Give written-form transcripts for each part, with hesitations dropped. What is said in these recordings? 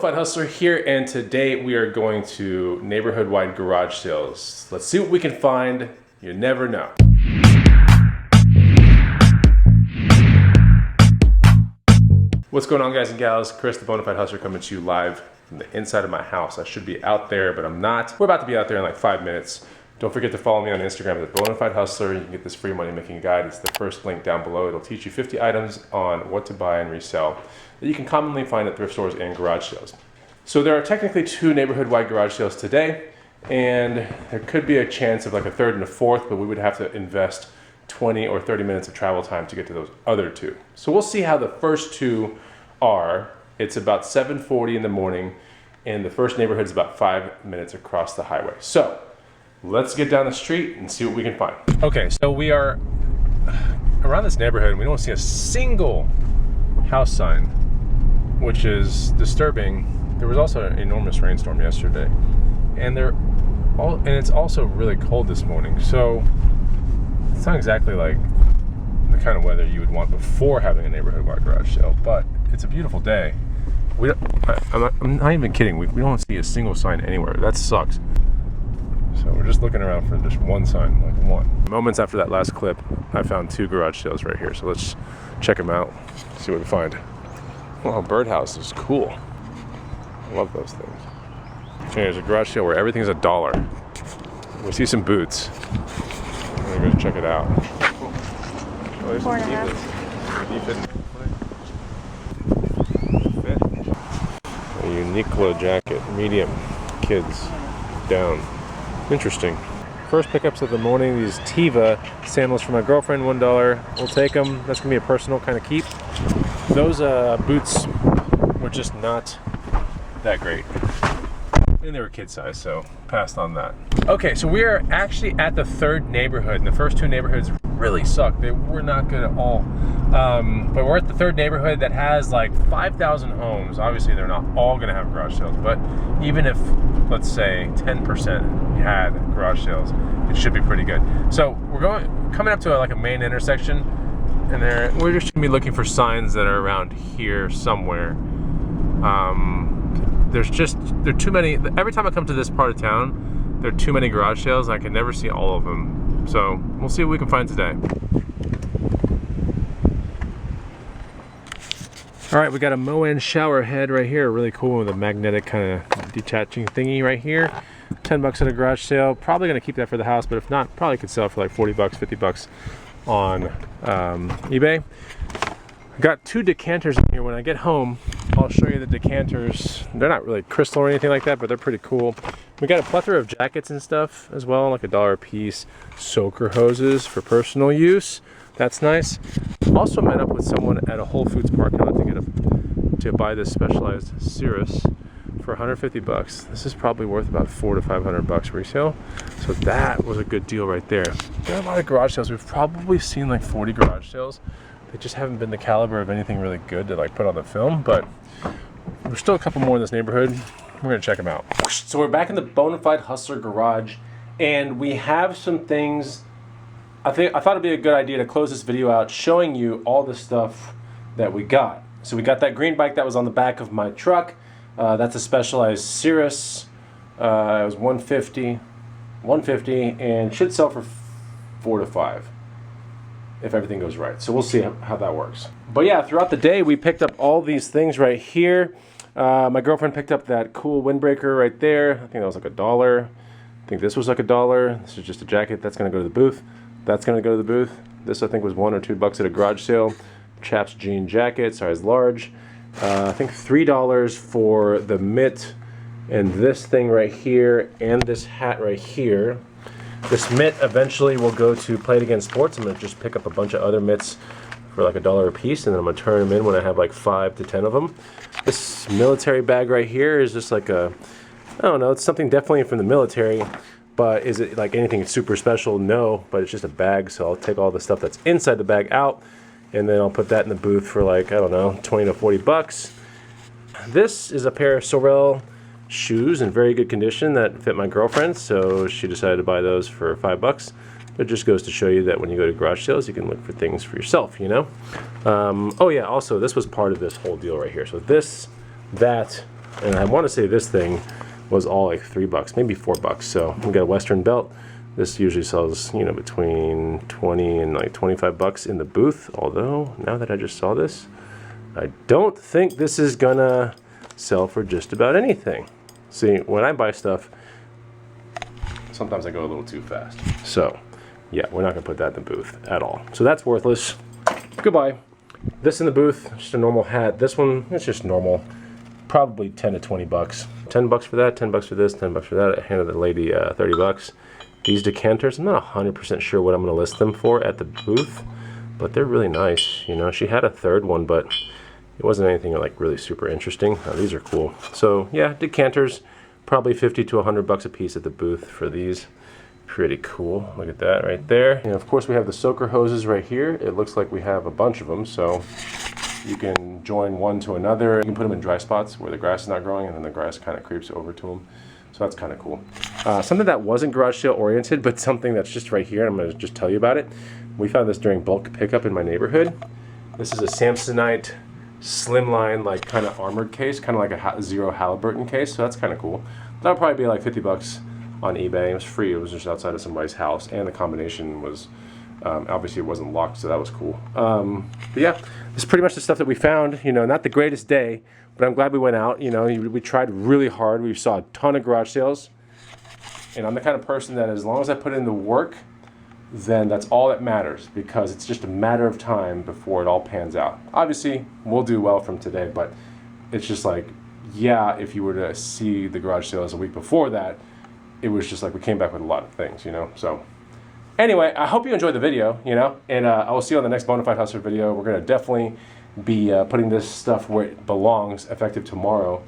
Bonafide Hustler here, and today we are going to neighborhood-wide garage sales. Let's see what we can find. You never know. What's going on, guys and gals? Chris, the Bonafide Hustler, coming to you live from the inside of my house. I should be out there, but I'm not. We're about to be out there in like 5 minutes. Don't forget to follow me on Instagram at the Bonafide Hustler. You can get this free money making guide. It's the first link down below. It'll teach you 50 items on what to buy and resell that you can commonly find at thrift stores and garage sales. So there are technically 2 neighborhood-wide garage sales today, and there could be a chance of like a third and a fourth, but we would have to invest 20 or 30 minutes of travel time to get to those other 2. So we'll see how the first 2 are. It's about 7:40 in the morning, and the first neighborhood is about 5 minutes across the highway. So let's get down the street and see what we can find. Okay, so we are around this neighborhood, and we don't see a single house sign, which is disturbing. There was also an enormous rainstorm yesterday, and it's also really cold this morning. So it's not exactly like the kind of weather you would want before having a neighborhood-wide garage sale, but it's a beautiful day. I'm not even kidding. We don't see a single sign anywhere. That sucks. So we're just looking around for just one sign, like one. Moments after that last clip, I found 2 garage sales right here. So let's check them out, see what we find. Wow, birdhouse is cool. I love those things. Okay, there's a garage sale where everything's $1. We see some boots. I'm gonna go check it out. Oh, there's some a Uniqlo jacket, medium, kids, down. Interesting. First pickups of the morning, these Teva sandals for my girlfriend, $1. We'll take them. That's gonna be a personal kind of keep. Those boots were just not that great. And they were kid size, so passed on that. Okay, so we are actually at the 3rd neighborhood, and the first 2 neighborhoods really suck. They were not good at all. But we're at the 3rd neighborhood that has like 5,000 homes. Obviously, they're not all gonna have garage sales, but even if, let's say, 10% had garage sales, it should be pretty good. So we're coming up to like a main intersection, and we're just gonna be looking for signs that are around here somewhere. There are too many. Every time I come to this part of town, there are too many garage sales. I can never see all of them. So we'll see what we can find today. All right, we got a Moen shower head right here, really cool with a magnetic kind of detaching thingy right here. 10 bucks at a garage sale. Probably gonna keep that for the house, but if not, probably could sell it for like 40 bucks, 50 bucks on eBay. Got 2 decanters in here. When I get home, I'll show you the decanters. They're not really crystal or anything like that, but they're pretty cool. We got a plethora of jackets and stuff as well, like $1 a piece. Soaker hoses for personal use. That's nice. Also met up with someone at a Whole Foods parking lot to buy this specialized Cirrus for 150 bucks. This is probably worth about 400 to 500 bucks resale. So that was a good deal right there. There are a lot of garage sales. We've probably seen like 40 garage sales. They just haven't been the caliber of anything really good to like put on the film, but there's still a couple more in this neighborhood. We're gonna check them out. So we're back in the Bonafide Hustler garage, and we have some things. I thought it'd be a good idea to close this video out showing you all the stuff that we got. So we got that green bike that was on the back of my truck. That's a specialized Cirrus. It was $150, and should sell for 4 to 5. If everything goes right. So we'll see how that works. But yeah, throughout the day, we picked up all these things right here. My girlfriend picked up that cool windbreaker right there. I think that was like $1. I think this was like $1. This is just a jacket. That's gonna go to the booth. That's gonna go to the booth. This I think was 1 or 2 bucks at a garage sale. Chaps jean jacket, size large. I think $3 for the mitt and this thing right here and this hat right here. This mitt eventually will go to Play It Again Sports. I'm going to just pick up a bunch of other mitts for like $1 a piece, and then I'm going to turn them in when I have like 5 to 10 of them. This military bag right here is just like I don't know, it's something definitely from the military, but is it like anything super special? No, but it's just a bag, so I'll take all the stuff that's inside the bag out, and then I'll put that in the booth for like, I don't know, 20 to 40 bucks. This is a pair of Sorel shoes in very good condition that fit my girlfriend, so she decided to buy those for 5 bucks. It just goes to show you that when you go to garage sales, you can look for things for yourself, you know? Oh yeah, also this was part of this whole deal right here. So this, that, And I want to say this thing was all like $3, maybe $4. So we got a Western belt. This usually sells, you know, between 20 and like 25 bucks in the booth. Although now that I just saw this, I don't think this is gonna sell for just about anything. See, when I buy stuff, sometimes I go a little too fast. So yeah, we're not gonna put that in the booth at all. So that's worthless. Goodbye. This in the booth, just a normal hat. This one, it's just normal. Probably 10 to 20 bucks. 10 bucks for that, 10 bucks for this, 10 bucks for that. I handed the lady 30 bucks. These decanters, I'm not 100% sure what I'm gonna list them for at the booth, but they're really nice. You know, she had a third one, but it wasn't anything like really super interesting. These are cool. So yeah, decanters, probably 50 to 100 bucks a piece at the booth for these. Pretty cool. Look at that right there. And of course we have the soaker hoses right here. It looks like we have a bunch of them, so you can join one to another. You can put them in dry spots where the grass is not growing, and then the grass kind of creeps over to them. So that's kind of cool. Something that wasn't garage sale oriented, but something that's just right here, and I'm going to just tell you about it. We found this during bulk pickup in my neighborhood. This is a Samsonite slimline, like kind of armored case, kind of like a zero Halliburton case. So that's kind of cool. That'll probably be like 50 bucks on eBay. It was free. It was just outside of somebody's house, and the combination was obviously it wasn't locked, so that was cool. But yeah, this is pretty much the stuff that we found. You know, not the greatest day, but I'm glad we went out. You know, we tried really hard. We saw a ton of garage sales, and I'm the kind of person that as long as I put in the work, then that's all that matters, because it's just a matter of time before it all pans out. Obviously, we'll do well from today, but it's just like, yeah, if you were to see the garage sales a week before that, it was just like we came back with a lot of things, you know. So anyway, I hope you enjoyed the video, you know, and I will see you on the next Bonafide Hustler video. We're going to definitely be putting this stuff where it belongs, effective tomorrow.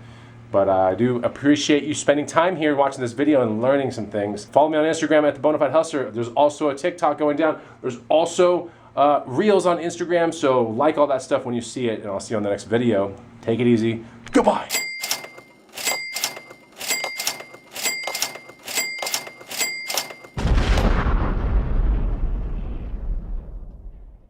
But I do appreciate you spending time here watching this video and learning some things. Follow me on Instagram at the Bonafide Hustler. There's also a TikTok going down. There's also Reels on Instagram, so like all that stuff when you see it, and I'll see you on the next video. Take it easy. Goodbye.